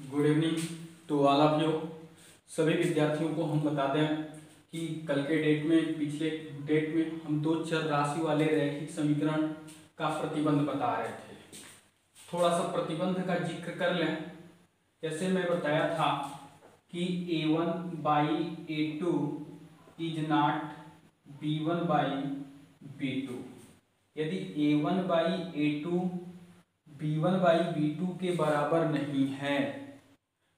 Good evening to all of you. सभी विद्यार्थियों को हम बता दें कि कल के पिछले डेट में हम दो चर राशि वाले रैखिक समीकरण का प्रतिबंध बता रहे थे। थोड़ा सा प्रतिबंध का जिक्र कर लें। जैसे मैं बताया था कि a1/a2 इज नॉट b1/b2। यदि a1/a2 b1/b2 के बराबर नहीं है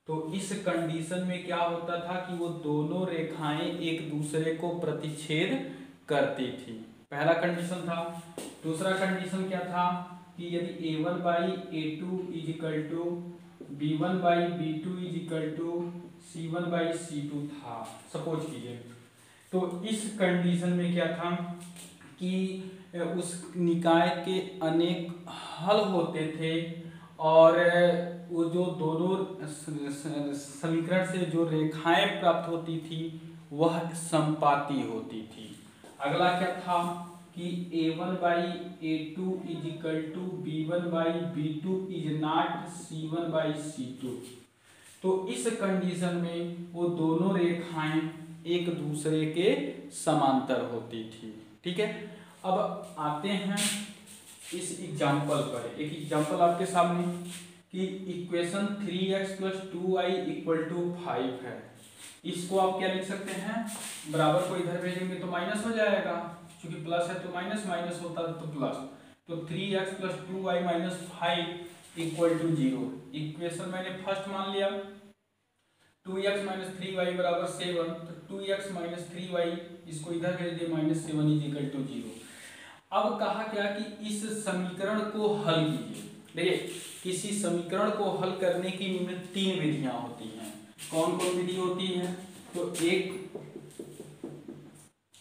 तो इस कंडीशन में क्या होता था कि वो दोनों रेखाएं एक दूसरे को प्रतिच्छेद करती थी। पहला कंडीशन था। दूसरा कंडीशन क्या था कि यदि a1/a2 is equal to b1/b2 is equal to c1/c2 था, सपोज कीजिए, तो इस कंडीशन में क्या था कि उस निकाय के अनेक हल होते थे और वो जो दोनों समीकरण से जो रेखाएं प्राप्त होती थी वह समपाती होती थी। अगला क्या था कि a1/a2 is equal to b1/b2 is not c1/c2। तो इस कंडीशन में वो दोनों रेखाएं एक दूसरे के समांतर होती थी। ठीक है, अब आते हैं इस एग्जाम्पल पर। एक एग्जाम्पल आपके सामने कि इक्वेशन 3x + 2y = 5 है। इसको आप क्या लिख सकते हैं, बराबर को इधर भेजेंगे तो माइनस हो जाएगा, क्योंकि प्लस है तो माइनस, माइनस होता है तो प्लस। तो 3x + 2y - 5 = 0। इक्वेशन मैंने फर्स्ट मान लिया। 2x - 3y = 7, तो 2x - 3y इसको इधर भेज दिए, -7 = 0। अब कहा क्या कि इस समीकरण को हल कीजिए। देखिए, किसी समीकरण को हल करने की निम्न 3 विधियां होती हैं। कौन कौन विधि होती है? तो एक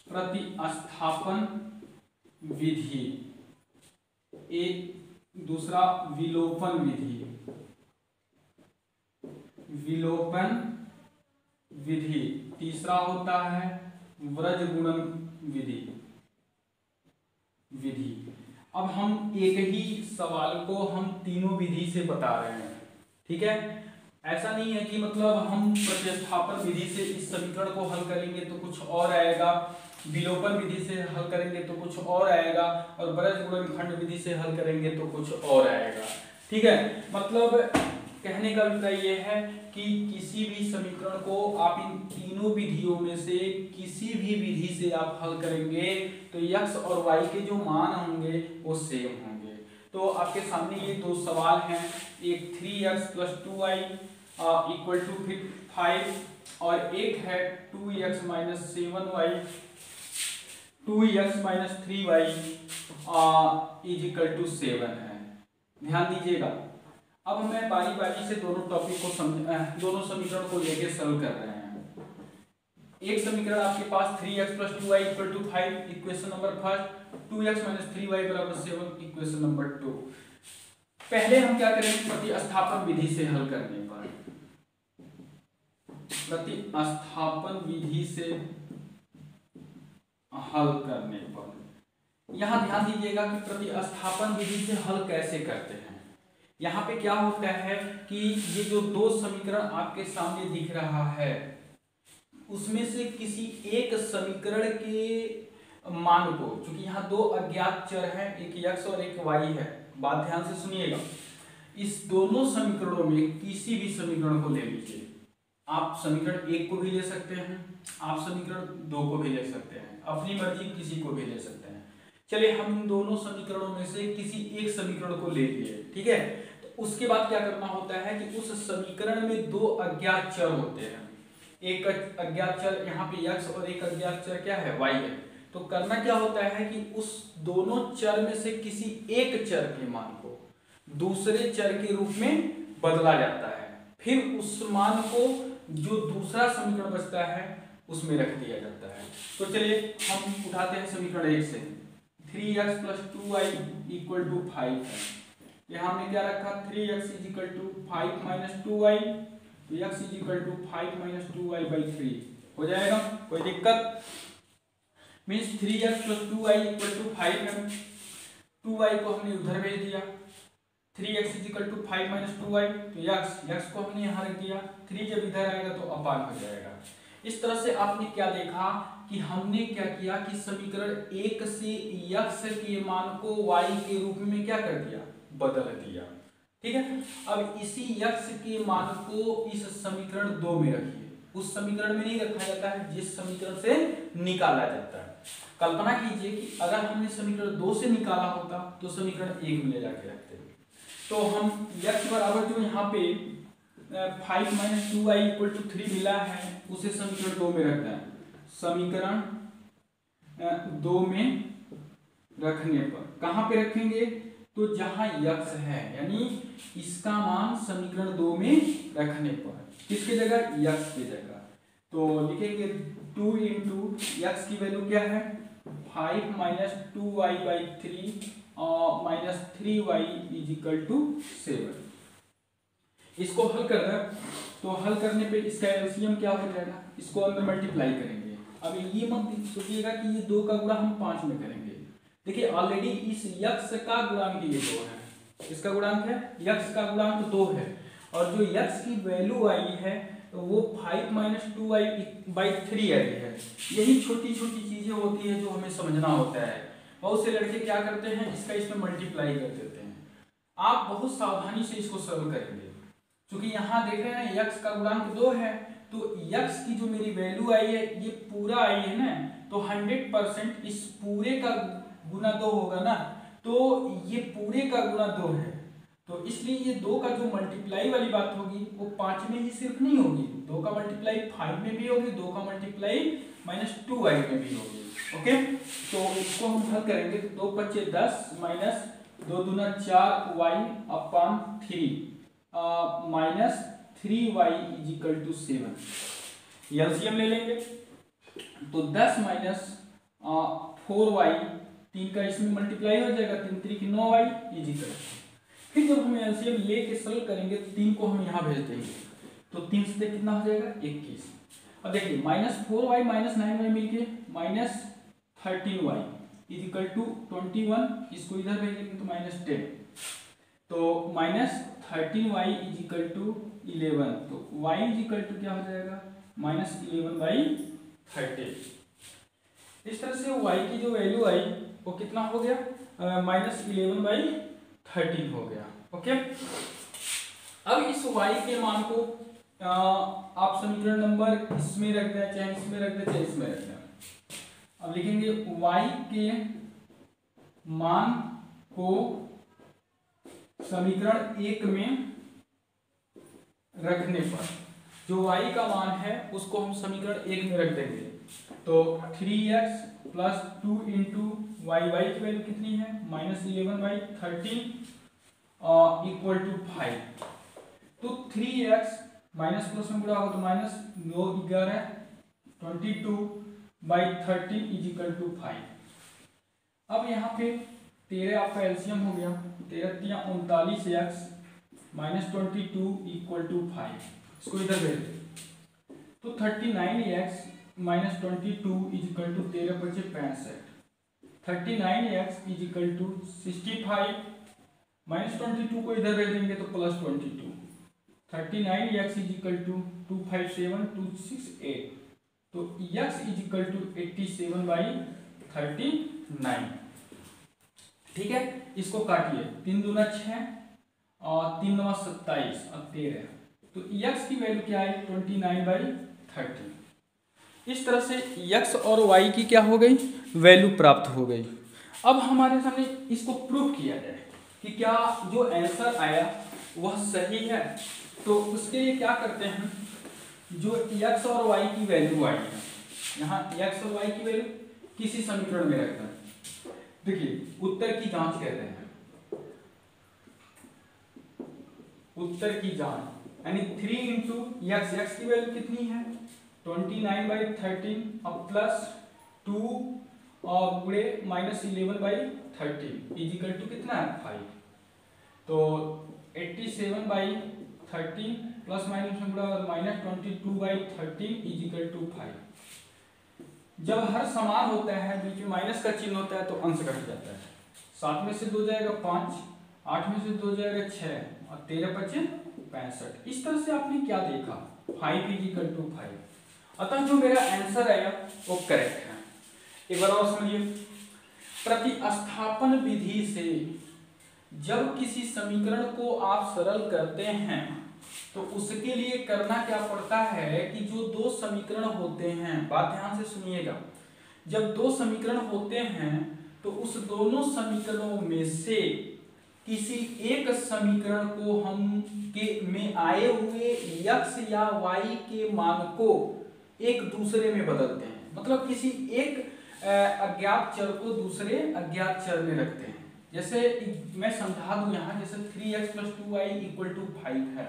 प्रतिस्थापन विधि, एक दूसरा विलोपन विधि, तीसरा होता है व्रज गुणन विधि। अब हम एक ही सवाल को हम तीनों विधि से बता रहे हैं। ठीक है, ऐसा नहीं है कि मतलब हम प्रतिस्थापन विधि से इस समीकरण को हल करेंगे तो कुछ और आएगा, विलोपन विधि से हल करेंगे तो कुछ और आएगा, और व्रज गुणनखंड विधि से हल करेंगे तो कुछ और आएगा। ठीक है, मतलब कहने का अभिप्राय यह है कि किसी भी समीकरण को आप इन तीनों विधियों में से किसी भी विधि से आप हल करेंगे तो x और y के जो मान होंगे वो सेम होंगे। तो आपके सामने ये दो सवाल हैं, एक 3x + 2y = 5 और एक है 2x - 3y = 7 है। ध्यान दीजिएगा। अब मैं बारी बारी से दोनों टॉपिक को दोनों समीकरण को लेके सॉल्व कर रहे हैं। एक समीकरण आपके पास 3x + 2y = 5, equation number first. 2x - 3y = 7, equation number 2। पहले हम क्या करेंगे, प्रतिस्थापन विधि से हल करने पर। प्रतिस्थापन विधि से हल करने पर यहां ध्यान दीजिएगा कि प्रतिस्थापन विधि से हल कैसे करते हैं। यहाँ पे क्या होता है कि ये जो दो समीकरण आपके सामने दिख रहा है उसमें से किसी एक समीकरण के मान को, क्योंकि यहाँ दो अज्ञात चर हैं, एक x और एक y है, बात ध्यान से सुनिएगा। इस दोनों समीकरणों में किसी भी समीकरण को ले लीजिए। आप समीकरण 1 को भी ले सकते हैं, आप समीकरण 2 को भी ले सकते हैं, अपनी मर्जी किसी को भी ले सकते हैं। चलिए, हम इन दोनों समीकरणों में से किसी एक समीकरण को ले लिए। ठीक है, उसके बाद क्या करना होता है कि उस समीकरण में दो अज्ञात चर होते हैं। एक अज्ञात चर यहाँ पे x और एक अज्ञात चर क्या है, y है। तो करना क्या होता है कि उस दोनों चर में से किसी एक चर के मान को दूसरे चर के रूप में बदला जाता है, फिर उस मान को जो दूसरा समीकरण बचता है उसमें रख दिया जाता है। तो चलिए हम उठाते हैं समीकरण 1 से। 3x + 2y = 5 है। यहाँ हमने क्या रखा, 3x = 5 - 2y, तो x = 5 - 2y/3 हो जाएगा, कोई दिक्कत? मीन्स 3x + 2y = 5 है। 2y को हमने उधर भेज दिया, 3x is equal to 5 minus 2y, तो x को हमने यहाँ रख दिया, 3 जब इधर आएगा तो अपान हो जाएगा। इस तरह से आपने क्या देखा कि हमने क्या किया कि समीकरण 1 से x के मान को y के रूप में क्या कर दिया, बदल दिया। ठीक है, अब इसी x के मान को इस समीकरण 2 में रखिए, उस समीकरण में नहीं रखा जाता है जिस समीकरण से निकाला जाता है। कल्पना कीजिए कि अगर हमने समीकरण 2 से निकाला होता तो समीकरण 1 में ले जाके रखते, तो हम x बराबर जो यहाँ पे 5 माइनस 2y इक्वल टू 3 मिला है उसे समीकरण 2 में रखना है। समीकरण 2 में रखने पर कहाँ पे रखेंगे, तो जहां x है, यानी इसका मान समीकरण 2 में रखने पर किसके जगह, x की जगह, तो लिखेंगे 2 इंटू एक्स की वैल्यू क्या है 5 minus 2y by 3 minus 3y equal to 7। इसको हल करना, तो हल करने पे इसका एलसीएम क्या हो जाएगा, इसको अंदर मल्टीप्लाई करेंगे। अब ये मत सोचिएगा कि ये 2 का गुणा हम 5 में करेंगे। देखिए ऑलरेडी इस x का गुणांक ये 2 है, इसका गुणांक है x का गुणांक 2 है, और जो x की वैल्यू आई है तो वो 5 माइनस 2y बाई 3 आई है। यही छोटी छोटी चीजें होती है जो हमें समझना होता है। बहुत से लड़के क्या करते हैं, इसका इसमें मल्टीप्लाई कर देते हैं। आप बहुत सावधानी से इसको सॉल्व करेंगे, क्योंकि यहाँ देख रहे हैं x का गुणांक 2 है, तो x की जो मेरी वैल्यू आई है ये पूरा आई है ना, तो 100% इस पूरे का गुना 2 होगा ना, तो ये पूरे का गुना 2 है, तो इसलिए ये 2 का जो मल्टीप्लाई वाली बात होगी वो 5 में ही सिर्फ नहीं होगी, 2 का मल्टीप्लाई 5 में भी होगी, 2 का मल्टीप्लाई माइनस 2y में भी होगी। ओके, तो इसको हम हल करेंगे, 2 5 10 माइनस 2 दूना 4y upon 3 minus 3y equal to 7। LCM ले लेंगे, तो 10 माइनस 4y, 3 का इसमें मल्टीप्लाई हो जाएगा, 3 3 की 9y इजिकल। फिर जब हम एलसीएम लेके सॉल्व करेंगे तो 3 को हम यहाँ भेज देंगे, तो 3 से कितना हो जाएगा 21। अब देखिए माइनस 4y माइनस 9y मिलके माइनस 13y इजिकल टू 21, इसको इधर भेजेंगे तो माइनस 10, तो माइनस 13y इजिकल टू 11, तो y इजिकल टू क्या हो जाएगा माइनस 11 बाई 30। इस तरह से y की जो वैल्यू आई वो कितना हो गया, माइनस 11 बाई 13 हो गया। ओके, अब इस y के मान को आप समीकरण नंबर इसमें रख दें, चाहे इसमें रख दें, चाहे इसमें रख दें। अब लिखेंगे y के मान को समीकरण 1 में रखने पर जो y का मान है उसको हम समीकरण 1 में रख देंगे, तो 3x प्लस 2 इंटू y की वैल्यू कितनी है माइनस 11 बाई 13 इक्वल टू 5, तो 3x माइनस प्लस में गुणा हो तो माइनस 9 11 22 बाई 13 इजिकल टू 5। अब यहाँ पे 13 आपका एलसीएम हो गया, 13 3 39x माइनस 22 इक्वल टू 5, इसको इधर भेज दे, तो 39x minus 22 equal to 13 5 65, 39x equal to 65 minus 22 को इधर भेज देंगे तो प्लस 22, 39x इजिकल टू 257 268, तो x इजिकल टू 87 बाई 39। ठीक है, इसको काटिए, 3 दूना 6 और 3 9 27 और 13, तो x की वैल्यू क्या है 29 बाई 30। इस तरह से x और y की क्या हो गई वैल्यू प्राप्त हो गई। अब हमारे सामने इसको प्रूफ किया जाए कि क्या जो आंसर आया वह सही है, तो उसके लिए क्या करते हैं, जो x और y की वैल्यू आई है, यहाँ x और y की वैल्यू किसी समीकरण में रखना है। देखिए उत्तर की जांच कहते हैं, उत्तर की जांच, यानी 3 इंटू x की वैल्यू कितनी है 29 बाई 13 और प्लस 2 और गुणे माइनस 11 बाई 13 इजिकल टू कितना है 5, तो 87 बाई 13 प्लस माइनस में गुणा माइनस 22 बाई 13 इजिकल टू 5। जब हर समान होता है बीच में माइनस का चिन्ह होता है तो अंश घट जाता है, 7 में से 2 जाएगा 5 8 में से 2 जाएगा 6 और 13 बचे 65। इस तरह से आपने क्या देखा 5 इक्वल टू 5। अतः जो मेरा आंसर आया वो करेक्ट है। एक बार और समझिए, प्रतिस्थापन विधि से जब किसी समीकरण को आप सरल करते हैं तो उसके लिए करना क्या पड़ता है कि जो दो समीकरण होते हैं, बात ध्यान से सुनिएगा, जब दो समीकरण होते हैं तो उस दोनों समीकरणों में से किसी एक समीकरण को हम के में आए हुए x या y के मान को एक दूसरे में बदलते हैं। मतलब किसी एक अज्ञात चर को दूसरे अज्ञात चर में रखते हैं। जैसे मैं समझा दूं यहाँ, जैसे 3x + 2y = 5 है।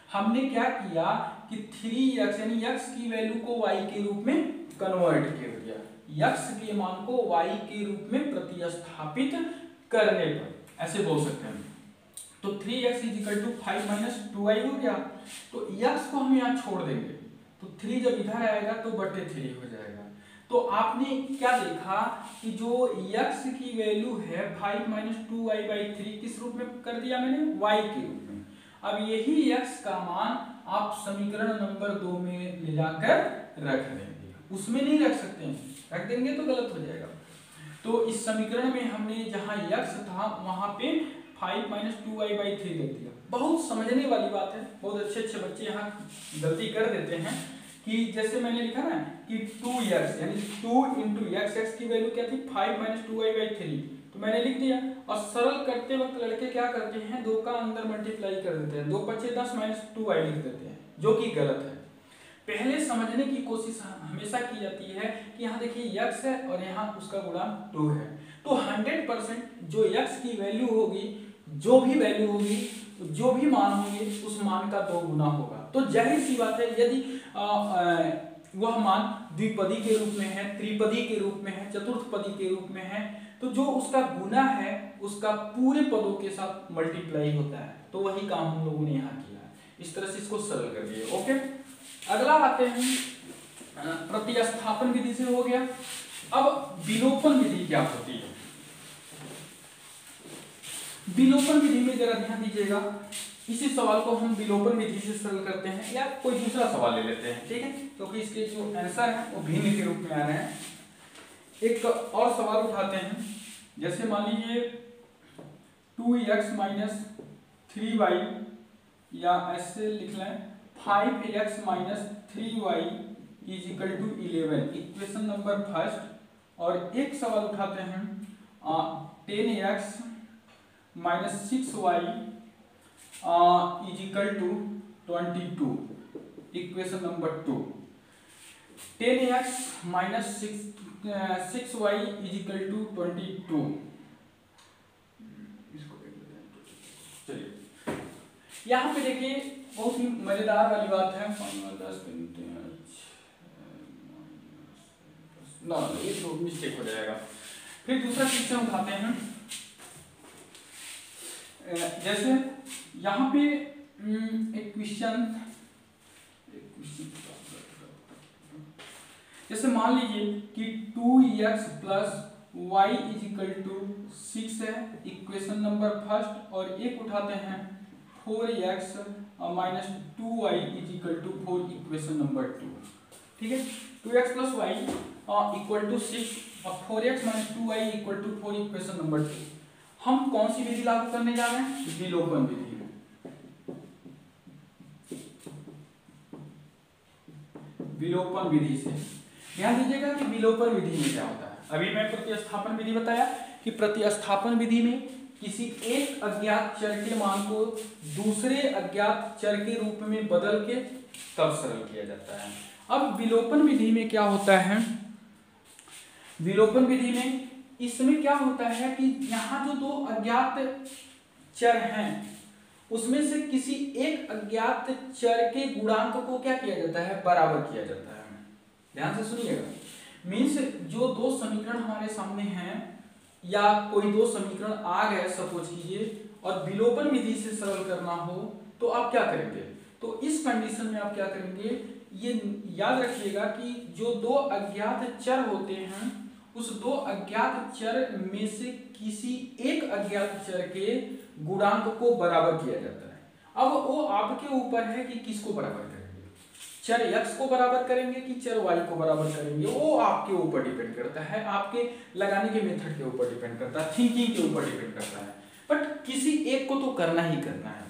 हमने क्या किया कि 3x यानी x की वैल्यू को y के रूप में कन्वर्ट कर दिया, x के मान को y के रूप में प्रतिस्थापित करने पर, ऐसे बोल सकते हैं। तो 3x = 5 - 2y हो गया। तो x को हम यहाँ छोड़ देंगे तो 3 जब इधर आएगा तो बटे 3 हो जाएगा। तो आपने क्या देखा कि जो x की वैल्यू है 5 - 2y/3 किस रूप में कर दिया मैंने, y के रूप में। अब यही x का मान आप समीकरण नंबर 2 में ले जाकर रख देंगे, उसमें नहीं रख सकते हैं, रख देंगे तो गलत हो जाएगा। तो इस समीकरण में हमने जहां x था वहां पे 5 - 2y/3 लिख दिया। बहुत समझने वाली बात है, बहुत अच्छे बच्चे यहाँ गलती कर देते हैं कि जैसे मैंने लिखा ना कि 2x यानी 2 × x की वैल्यू क्या थी 5 - 2y/3, तो मैंने लिख दिया। और सरल करते वक्त लड़के क्या करते हैं, 2 का अंदर मल्टीप्लाई कर देते हैं, 2 × 5 = 10 - 2y लिख देते हैं, जो कि गलत है। पहले समझने की कोशिश हमेशा की जाती है कि यहाँ देखिए x है और यहाँ उसका गुणांक 2 है, तो 100% जो x की वैल्यू होगी, जो भी वैल्यू होगी, जो भी मान होंगे उस मान का 2 गुना होगा। तो जाहिर सी बात है यदि वह मान द्विपदी के रूप में है, त्रिपदी के रूप में है, चतुर्थपदी के रूप में है, तो जो उसका गुना है उसका पूरे पदों के साथ मल्टीप्लाई होता है। तो वही काम हम लोगों ने यहाँ किया है, इस तरह से इसको सरल कर दिए। ओके, अगला आते हैं प्रतिस्थापन विधि से हो गया। अब विलोपन विधि क्या होती है? विलोपन विधि में जरा ध्यान दीजिएगा, इसी सवाल को हम विलोपन विधि से सरल करते हैं या कोई दूसरा सवाल ले लेते हैं, ठीक है, क्योंकि इसके जो आंसर है वो भिन्न के रूप में आ रहे हैं। एक और सवाल उठाते हैं, जैसे मान लीजिए 2x - 3y, या ऐसे लिख लें 5x - 3y = 11, equation number first. और एक सवाल उठाते हैं 10x - 6y = 22, equation number 2। 10x - 6y = 22। चलिए यहाँ पे देखिए बहुत ही मजेदार वाली बात है। 5 10 ना, ये तो मिस्टेक हो जाएगा। फिर दूसरा क्वेश्चन उठाते हैं, जैसे यहाँ पे एक क्वेश्चन, जैसे मान लीजिए कि 2x + y = 6 है, इक्वेशन नंबर फर्स्ट। और एक उठाते हैं 4x - 2y = 4, इक्वेशन नंबर 2, ठीक है। 2x + y = 6 और 4x - 2y = 4, इक्वेशन नंबर 2। हम कौन सी विधि लागू करने जा रहे हैं? विलोपन विधि। विलोपन विधि से ध्यान दीजिएगा कि विलोपन विधि में क्या होता है। अभी मैं प्रतिस्थापन विधि बताया कि प्रतिस्थापन विधि में किसी एक अज्ञात चर के मान को दूसरे अज्ञात चर के रूप में बदल के तब सरल किया जाता है। अब विलोपन विधि में क्या होता है? विलोपन विधि में इसमें क्या होता है कि यहाँ जो दो अज्ञात चर हैं उसमें से किसी एक अज्ञात चर के गुणांक को क्या किया जाता है? बराबर किया जाता है। ध्यान से सुनिएगा। मीन्स जो दो समीकरण हमारे सामने हैं या कोई दो समीकरण आ गए सपोज कीजिए, और विलोपन विधि से सरल करना हो तो आप क्या करेंगे? तो इस कंडीशन में आप क्या करेंगे, ये याद रखिएगा कि जो दो अज्ञात चर होते हैं उस दो अज्ञात चर में से किसी एक अज्ञात चर के गुणांक को बराबर किया जाता है। अब वो आपके ऊपर है कि किसको बराबर करेंगे, चर x को बराबर करेंगे कि चर y को बराबर करेंगे, वो आपके ऊपर डिपेंड करता है, आपके लगाने के मेथड के ऊपर डिपेंड करता है, थिंकिंग के ऊपर डिपेंड करता है। बट किसी एक को तो करना ही करना है।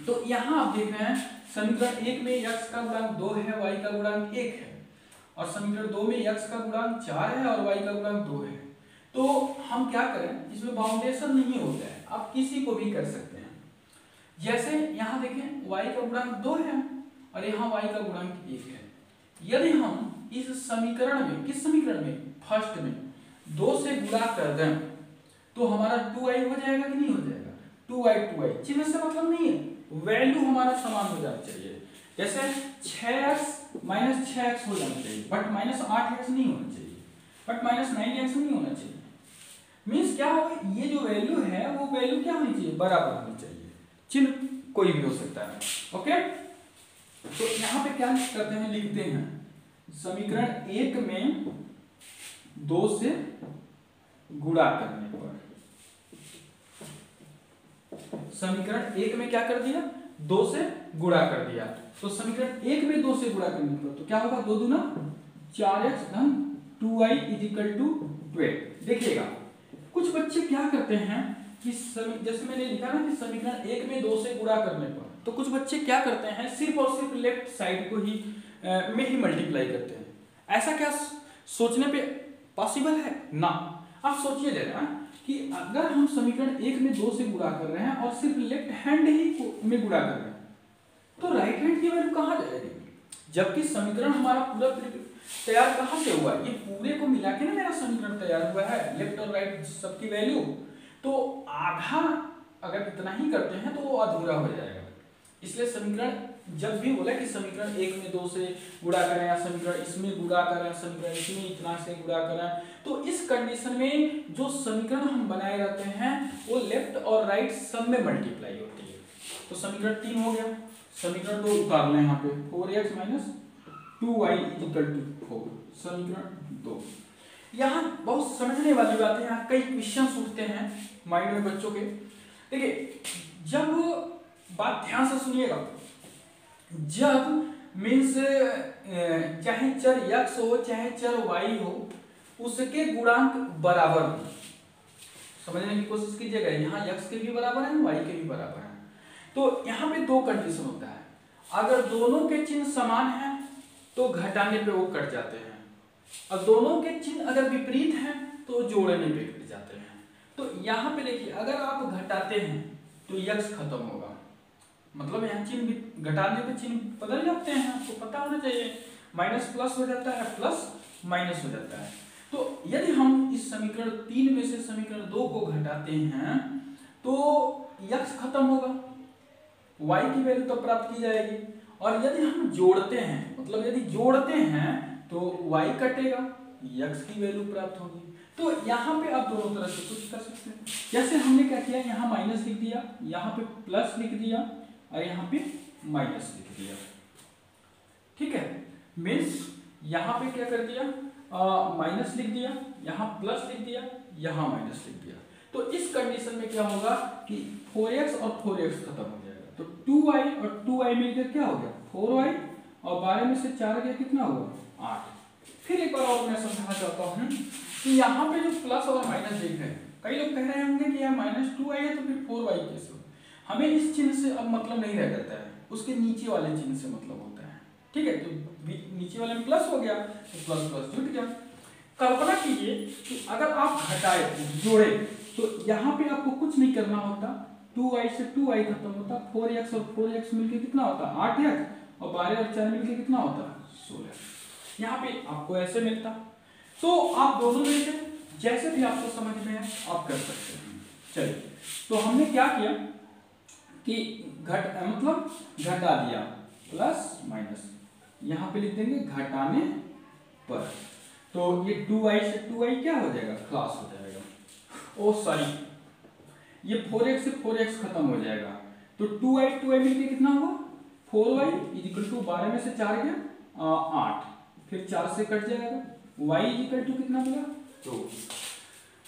तो यहाँ आप देख रहे हैं समीकरण 1 में x का गुणांक 2 है, y का गुणांक 1 है, और समीकरण 2 में x का गुणांक 4 है और y का गुणांक 2 है। तो हम क्या करें, इसमें बाउंडेशन नहीं होता है, आप किसी को भी कर सकते हैं। जैसे यहाँ देखें y का गुणांक 2 है और यहाँ y का गुणांक 1 है। यदि हम इस समीकरण में, किस समीकरण में, फर्स्ट में 2 से गुणा कर दें तो हमारा 2y हो जाएगा कि नहीं हो जाएगा, 2y चिन्ह से मतलब नहीं है, वैल्यू हमारा समान हो जाना चाहिए। जैसे 6x माइनस 6x हो जाना चाहिए, बट माइनस 8x नहीं होना चाहिए, बट माइनस 9x नहीं होना चाहिए। मीन्स क्या होगा, ये जो वैल्यू है वो वैल्यू क्या होनी चाहिए, बराबर होनी चाहिए, चिन्ह कोई भी हो सकता है। ओके, तो यहाँ पे क्या करते हैं, लिखते हैं समीकरण 1 में 2 से गुणा करने पर, समीकरण 1 में क्या कर दिया, 2 से गुणा कर दिया। तो समीकरण 1 में 2 से गुणा करने पर तो क्या होगा, 2 दूना 4x धन 2y इज इक्वल टू 12। देखिएगा कुछ बच्चे क्या करते हैं कि जैसे मैंने लिखा ना कि समीकरण 1 में 2 से गुणा करने पर, तो कुछ बच्चे क्या करते हैं, सिर्फ और सिर्फ लेफ्ट साइड को ही में ही मल्टीप्लाई करते हैं। ऐसा क्या सोचने पे पॉसिबल है ना? आप सोचिए जरा कि अगर हम समीकरण 1 में 2 से गुणा कर रहे हैं और सिर्फ लेफ्ट हैंड ही में गुणा कर रहे हैं, तो राइट हैंड की वैल्यू कहाँ जाएगी? जबकि समीकरण हमारा पूरा तैयार कहाँ से हुआ, ये पूरे को मिला के ना मेरा समीकरण तैयार हुआ है, लेफ्ट और राइट सबकी वैल्यू। तो आधा अगर इतना ही करते हैं तो वो अधूरा हो जाएगा। इसलिए समीकरण जब भी बोला कि समीकरण 1 में 2 से गुणा करें या समीकरण इसमें गुणा करें, समीकरण इसमें इतना से गुणा करें, तो इस कंडीशन में जो समीकरण हम बनाए रहते हैं वो लेफ्ट और राइट सब में मल्टीप्लाई होती है। तो समीकरण 3 हो गया, समीकरण 2 उतार लें यहाँ पे, 4x minus 2y equal to 4, समीकरण 2। यहाँ बहुत समझने वाली बात है, यहाँ कई क्वेश्चंस उठते हैं माइंड में बच्चों के। देखिए जब बात ध्यान से सुनिएगा, जब मीन्स चाहे चर x हो चाहे चर y हो, उसके गुणांक बराबर हो, समझने की कोशिश कीजिएगा। यहाँ x के भी बराबर है, y के भी बराबर है। तो यहाँ पे दो कंडीशन होता है, अगर दोनों के चिन्ह समान हैं तो घटाने पे वो कट जाते हैं, और दोनों के चिन्ह अगर विपरीत हैं तो जोड़ने पे कट जाते हैं। तो यहाँ पे देखिए अगर आप घटाते हैं तो x खत्म होगा, मतलब यहाँ चिन्ह घटाने पे चिन्ह बदल जाते हैं, आपको पता होना चाहिए, माइनस प्लस हो जाता है, प्लस माइनस हो जाता है। तो यदि हम इस समीकरण 3 में से समीकरण 2 को घटाते हैं तो x खत्म होगा, y की वैल्यू तो प्राप्त की जाएगी। और यदि हम जोड़ते हैं, मतलब यदि जोड़ते हैं तो y कटेगा, x की वैल्यू प्राप्त होगी। तो यहाँ पे आप दोनों तरह से कुछ कर सकते हैं। जैसे हमने क्या किया, यहाँ माइनस लिख दिया, यहाँ पे प्लस लिख दिया और यहाँ पे माइनस लिख दिया, ठीक है। मीन्स यहाँ पे क्या कर दिया, माइनस लिख दिया, यहाँ प्लस लिख दिया, यहाँ माइनस लिख दिया। तो इस कंडीशन में क्या होगा कि 4x और 4x खत्म हो जाएगा, तो 2y और 2y मिलकर क्या हो गया 4y, और 12 में से 4 गया कितना हुआ 8। फिर एक बार और मैं समझाना चाहता हूँ कि यहाँ पे जो प्लस और माइनस देख रहे हैं, कई लोग कह रहे होंगे कि यार माइनस 2y है तो फिर 4y कैसे हो। हमें इस चिन्ह से अब मतलब नहीं रह जाता है, उसके नीचे वाले चिन्ह से मतलब होता है, ठीक है। तो नीचे वाले में प्लस हो गया तो प्लस प्लस जुट गया। कल्पना कीजिए कि अगर आप घटाए जोड़े तो यहाँ पे आपको कुछ नहीं करना होता, 2y से 2y खत्म होता, 4x और 4x मिलके कितना होता 8x, और 12 और 4 मिलके कितना होता 16। यहाँ पे आपको ऐसे मिलता। तो आप दोनों में से जैसे भी आपको समझ में है आप कर सकते हैं। चलिए, तो हमने क्या किया कि मतलब घटा दिया, प्लस माइनस यहाँ पे लिख देंगे घटाने पर, तो ये 2y से 2y क्या हो जाएगा क्लास हो जाएगा, ओ सॉरी ये 4x से 4x खत्म हो जाएगा, तो 2y मिलके कितना होगा 4y इज इक्वल टू 12 में से 4 गया 8, फिर 4 से कट जाएगा, y इज इक्वल टू कितना मिला 2।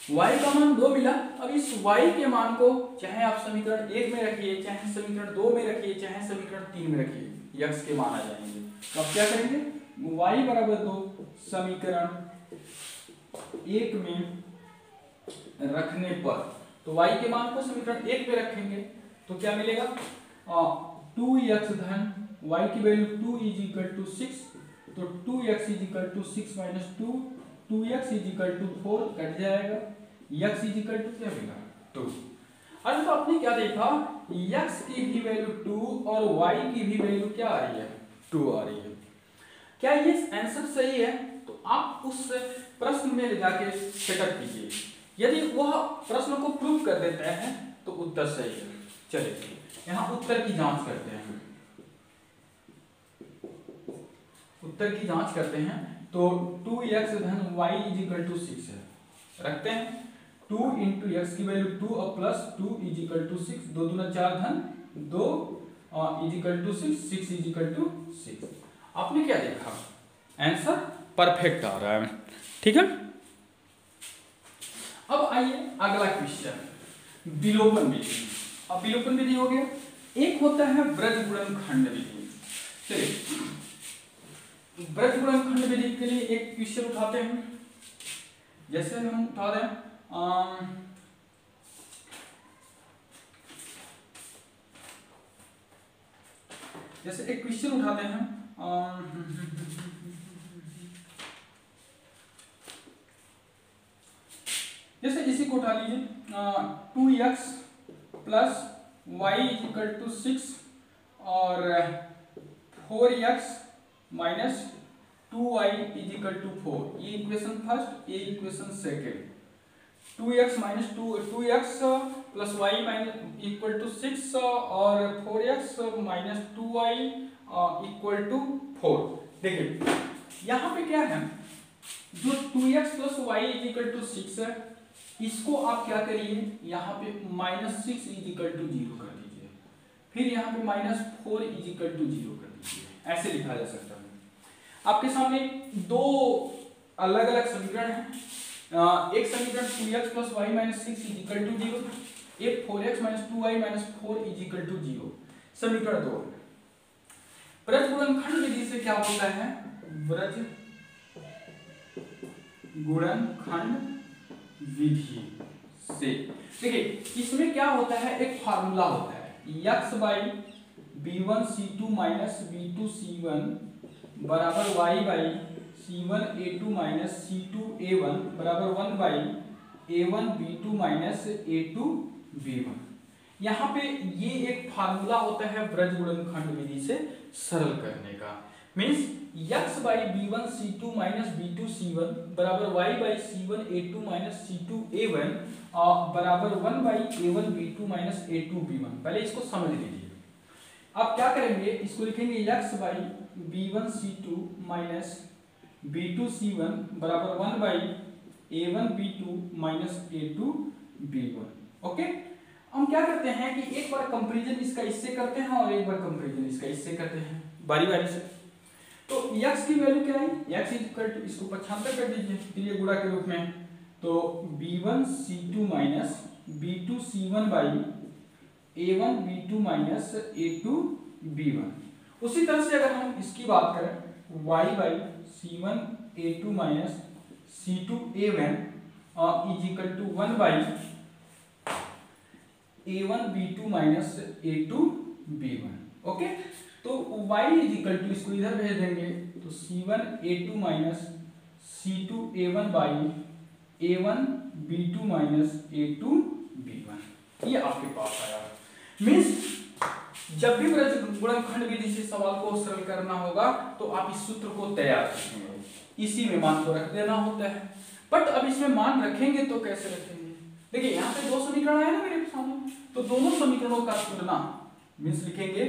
y का मान 2 मिला। अब इस y के मान को चाहे आप समीकरण 1 में रखिए, चाहे समीकरण 2 में रखिए, चाहे समीकरण 3 में रखिए, x के मान आ जाएंगे। तो अब क्या करेंगे, y बराबर 2 समीकरण 1 में रखने पर, तो y के मान को समीकरण 1 में रखेंगे तो क्या मिलेगा, 2x धन y की वैल्यू 2 इज इक्वल टू 6, तो 2x is equal to 6 minus 2, 2x is equal to 4 cut जाएगा, x इज इक्वल टू क्या मिला 2। अरे तो आपने क्या देखा, x की भी वैल्यू 2 और y की भी वैल्यू क्या आ रही है 2 आ रही है। क्या ये आंसर सही है, तो आप उस प्रश्न में ले जाके सेटअप कीजिए, यदि वह प्रश्न को प्रूव कर देता है तो उत्तर सही है। चलिए यहाँ उत्तर की जांच करते हैं, उत्तर की जांच करते हैं। तो 2x धन y इज इक्वल टू 6 है, रखते हैं 2 इंटू एक्स की वैल्यू 2 और प्लस 2 इज इक्वल टू 6, 2 दूना 4 धन 2 is equal to 6, 6 is equal to 6। आपने क्या देखा, आंसर परफेक्ट आ रहा है, ठीक है। अब आइए अगला क्वेश्चन, विलोपन विधि। अब विलोपन विधि हो गया, एक होता है ब्रज गुणनखंड विधि। चलिए ब्रज गुणनखंड विधि के लिए एक क्वेश्चन उठाते हैं, जैसे हम उठा रहे हैं जैसे एक क्वेश्चन उठाते हैं जैसे इसी को उठा लीजिए, 2x plus y is equal to 6 और 4x minus 2y is equal to 4। ये इक्वेशन फर्स्ट, ये equation second. 2x minus 2x plus y minus equal to 6 और 4x minus 2y equal to 4। देखिए यहाँ पे क्या है, जो 2x plus y is equal to 6 है, इसको आप क्या करिए, यहाँ पे माइनस 6 इज इक्वल टू 0 कर दीजिए, फिर यहाँ पे माइनस 4 इज इक्वल टू 0 कर दीजिए, ऐसे लिखा जा सकता है। आपके सामने दो अलग अलग समीकरण हैं, एक समीकरण 2x plus y minus 6 is equal to 0, एक 4x minus 2y minus 4 is equal to 0। समीकरण 2 ब्रज गुणनखंड विधि से क्या होता है, ब्रज गुणनखंड विधि से देखिए इसमें क्या होता है, एक फार्मूला होता है, x by b1c2 minus b2c1 बराबर y by c1a2 minus c2a1 बराबर 1 बाई a1b2 माइनस a2b1। यहाँ पे ये एक फार्मूला होता है ब्रज गुणनखंड विधि से सरल करने का। Means x by b1c2 minus b2c1 बराबर y by c1a2 minus c2a1 बराबर 1 बाई a1b2 माइनस a2b1। पहले इसको समझ लीजिए। अब क्या करेंगे, इसको लिखेंगे x by b1c2 minus b2c1 बराबर 1 by a1b2 minus a2b1। Okay, हम क्या करते हैं कि एक बार कंपैरिजन इसका इससे करते हैं और एक बार कंपैरिजन इसका इससे करते हैं बारी बारी से। तो x की वैल्यू क्या है, x इक्वल टू, इसको 95 कर दीजिए चलिए गुणा के रूप में, तो b1c2 minus b2c1 by a1b2 minus a2b1। उसी तरह से अगर हम इसकी बात करें, y by c1a2 minus c2a1 is equal to 1 by a1b2 minus a2b1। Okay, तो y इज इक्वल टू, इसको इधर भेज देंगे, तो c1a2 minus c2a1 by a1b2 minus a2b1। ये आपके पास आया। मीन्स जब भी ब्रज गुणनखंड विधि से सवाल को सरल करना होगा तो आप इस सूत्र को तैयार रखेंगे, इसी में मान को रख देना होता है। बट अब इसमें मान रखेंगे तो कैसे रखेंगे, देखिए यहाँ पे दो समीकरण आए ना मेरे सामने, तो दोनों समीकरणों का तुलना मीन्स लिखेंगे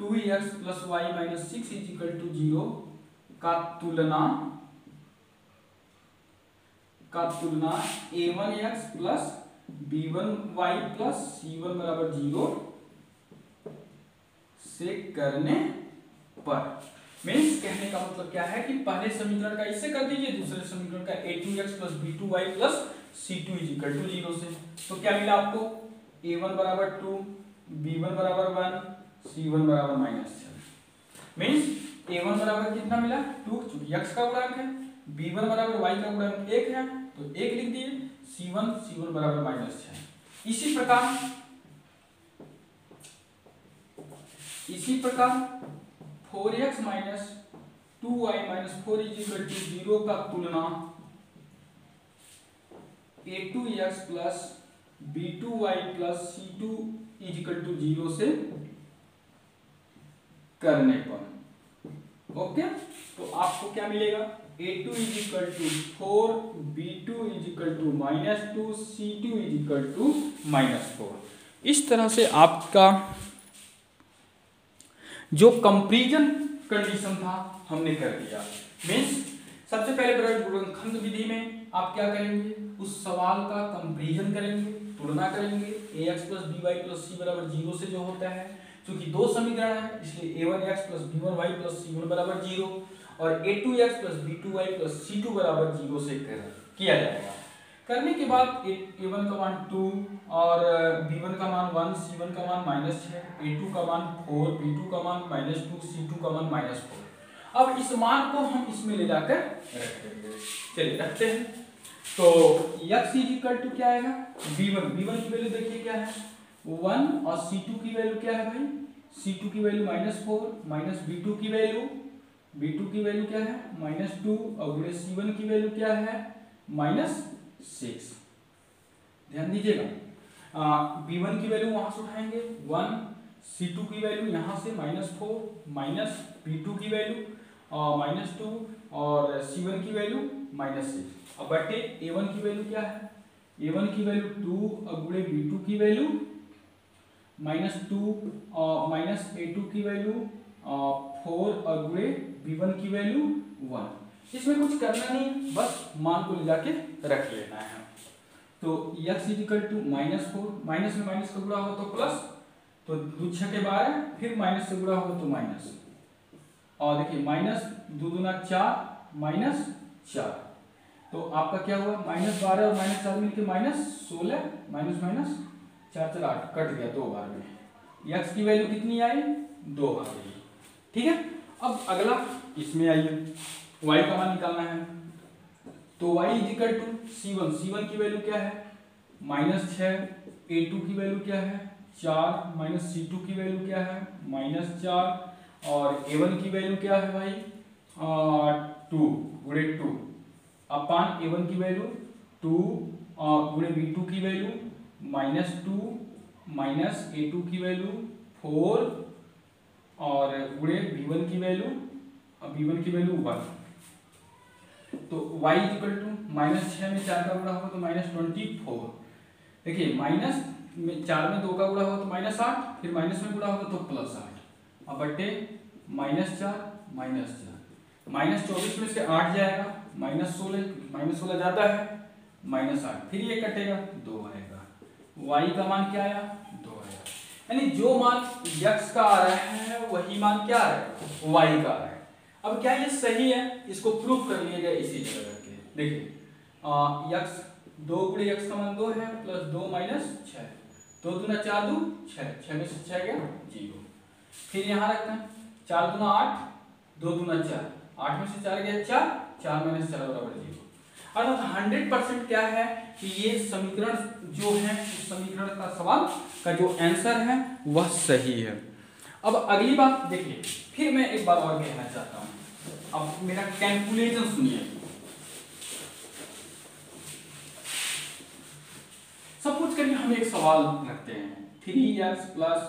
2x plus y minus 6 is equal to 0 का तुलना a1x plus b1y plus c1 बराबर 0 से करने पर। मीन्स कहने का मतलब क्या है कि पहले समीकरण का इससे कर दीजिए, दूसरे समीकरण का a2x plus b2y plus C2 is equal to 0 से। तो क्या मिला आपको, A1 बराबर 2, B1 बराबर 1, C1 बराबर -6। मीन्स A1 बराबर कितना मिला 2, चूंकि x का गुणांक है, B1 बराबर y का गुणांक 1 है तो 1 लिख दिए, C1 बराबर -6। इसी प्रकार 4x minus 2y minus 4 is equal to 0 का तुलना A2x plus B2y plus C2 is equal to 0 से करने पर, ओके, तो आपको क्या मिलेगा, A2 is equal to 4, B2 is equal to -2, C2 is equal to -4। इस तरह से आपका जो कंपैरिजन कंडीशन था हमने कर दिया। मीन्स सबसे पहले गुणनखंड विधि में आप क्या करेंगे, उस सवाल का कंपैरिजन करेंगे, तुलना करेंगे ax plus by plus c बराबर 0 से जो होता है, क्योंकि दो समीकरण है इसलिए a1x plus b1y plus c1 बराबर 0 और a2x plus b2y plus c2 बराबर 0 से किया जाएगा। करने के बाद a1 का मान 2 और b1 का मान 1, c1 का मान -6, a2 का मान 4, b2 का मान -2, c2 का मान -4। अब इस मान को हम इसमें ले जाकर रख देंगे। चलिए रखते हैं। तो x इज इक्वल टू क्या आएगा, b1 की वैल्यू देखिए क्या है 1 और c2 की वैल्यू क्या है भाई, c2 की वैल्यू -4 माइनस b2 की वैल्यू क्या है -2 और c1 की वैल्यू क्या है -6। ध्यान दीजिएगा, b1 की वैल्यू वहां से उठाएंगे 1, c2 की वैल्यू यहां से -4 माइनस b2 की वैल्यू -2 और c1 की वैल्यू -6। अब बटे a1 की वैल्यू क्या है, a1 की वैल्यू 2 और गुणे b2 की वैल्यू -2 और माइनस a2 की वैल्यू 4 और गुणे b1 की वैल्यू 1। इसमें कुछ करना नहीं, बस मान को ले जाके रख लेना है। तो x is equal to -4, minus में माइनस का गुणा हो तो प्लस, तो 2 6 के 12, फिर माइनस से गुणा हो तो माइनस, और देखिए -2 दूना 4 -4, तो आपका क्या हुआ -12 और -4 मिलके -16, माइनस 4 4 8 कट गया 2 बार में। x की वैल्यू कितनी आई 2 आ गई, ठीक है। अब अगला इसमें आइए, y का मान निकालना है। तो y is equal to c1 की वैल्यू क्या है -6, a2 की वैल्यू क्या है 4 माइनस c2 की वैल्यू क्या है -4 और a1 की वैल्यू क्या है भाई 2 गुणे 2 अपान a1 की वैल्यू 2 गुणे b2 की वैल्यू -2 माइनस a2 की वैल्यू 4 और गुणे b1 की वैल्यू 1। तो y इज इक्वल टू -6 में 4 का गुणा होगा तो -24। देखिए माइनस में 4 में 2 का गुणा होगा तो -8, फिर माइनस में गुणा होगा तो +8। अब बटे -4 -24 में से 8 जाएगा -16 जाता है -8, फिर ये कटेगा 2 आएगा। y का मान क्या आया 2 आया, यानी जो मान x का आ रहा है वही मान क्या आ रहा है y का आ रहा है। अब क्या ये सही है, इसको प्रूफ कर लिएगा इसी जगह करके। देखिए x 2 गुणे x का मान 2 है प्लस 2 माइनस 6, 2 दूना 4 2 6, 6 में से 6 गया 0। फिर यहाँ रखते हैं 4 दूना 8, 2 दूना 4, 8 में से 4 गया 4, 4 माइनस 4 बराबर 0। अर्थात 100% क्या है कि ये समीकरण जो है उस समीकरण का सवाल का जो आंसर है वह सही है। अब अगली बात देखिए, फिर मैं एक बार और कहना चाहता हूं, अब मेरा कैलकुलेशन सुनिए। सपोज करिए हम एक सवाल रखते हैं 3x plus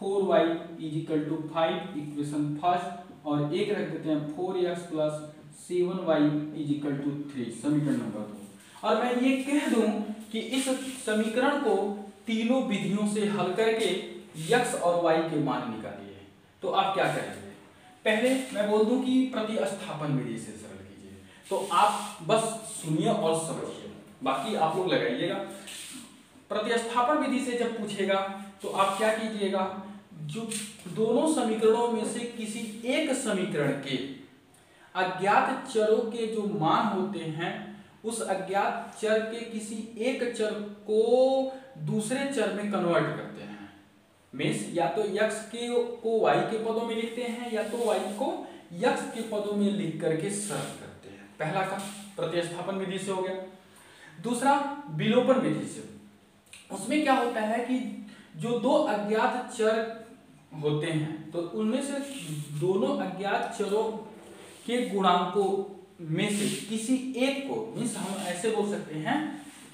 4y is equal to 5, equation first, और एक रख देते हैं 4x plus 7y is equal to 3, समीकरण नंबर 2। और मैं ये कह दूं कि इस समीकरण को तीनों विधियों से हल करके x और y के मान निकालिए, तो आप क्या करेंगे। पहले मैं बोल दूं कि प्रतिस्थापन विधि से सरल कीजिए, तो आप बस सुनिए और समझिए, बाकी आप लोग लगाइएगा। प्रतिस्थापन विधि से जब पूछेगा तो आप क्या कीजिएगा, जो दोनों समीकरणों में से किसी एक समीकरण के अज्ञात चरों के जो मान होते हैं उस अज्ञात चर के किसी एक चर को दूसरे चर में कन्वर्ट करते हैं। मीन्स या तो x को y के पदों में लिखते हैं या तो y को x के पदों में लिख करके सरल करते हैं। पहला काम प्रतिस्थापन विधि से हो गया। दूसरा विलोपन विधि से। उसमें क्या होता है कि जो दो अज्ञात चर होते हैं तो उनमें से दोनों अज्ञात चरों के गुणांकों में से किसी एक को, मीन्स हम ऐसे बोल सकते हैं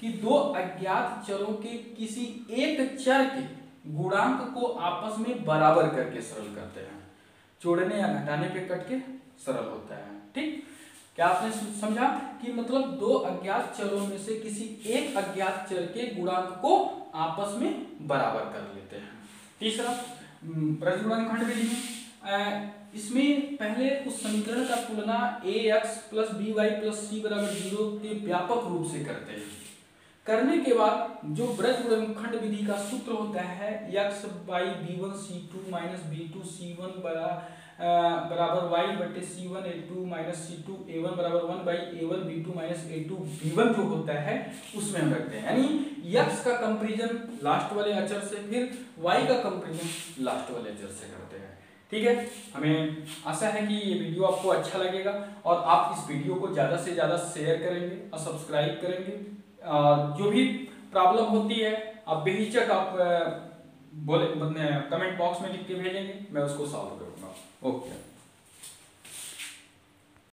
कि दो अज्ञात चरों के किसी एक चर के गुणांक को आपस में बराबर करके सरल करते हैं। जोड़ने या घटाने पे कट के सरल होता है। ठीक, क्या आपने समझा कि मतलब दो अज्ञात चरों में से किसी एक अज्ञात चर के गुणांक को आपस में बराबर कर लेते हैं। तीसरा प्रजगुणनखंड विधि में इसमें पहले उस समीकरण का तुलना ax + by + c = 0 के व्यापक रूप से करते हैं। करने के बाद जो ब्रजगुणनखंड विधि का सूत्र होता है x by b1 c2 - b2 c1 बराबर y बटे c1 a2 - c2 a1 बराबर 1 by a1 b2 - a2 b1 जो होता है उसमें हम रखते हैं। यानी x का कंपैरिजन लास्ट वाले अचर से, फिर y का कंपैरिजन लास्ट वाले अचर से करते हैं। ठीक है, हमें आशा है कि ये वीडियो आपको अच्छा लगेगा और आप इस वीडियो को ज़्यादा से ज़्यादा शेयर करेंगे और सब्सक्राइब करेंगे। जो भी प्रॉब्लम होती है आप बेहिचक आप बोले कमेंट बॉक्स में लिख के भेजेंगे, मैं उसको सॉल्व करूँगा। ओके।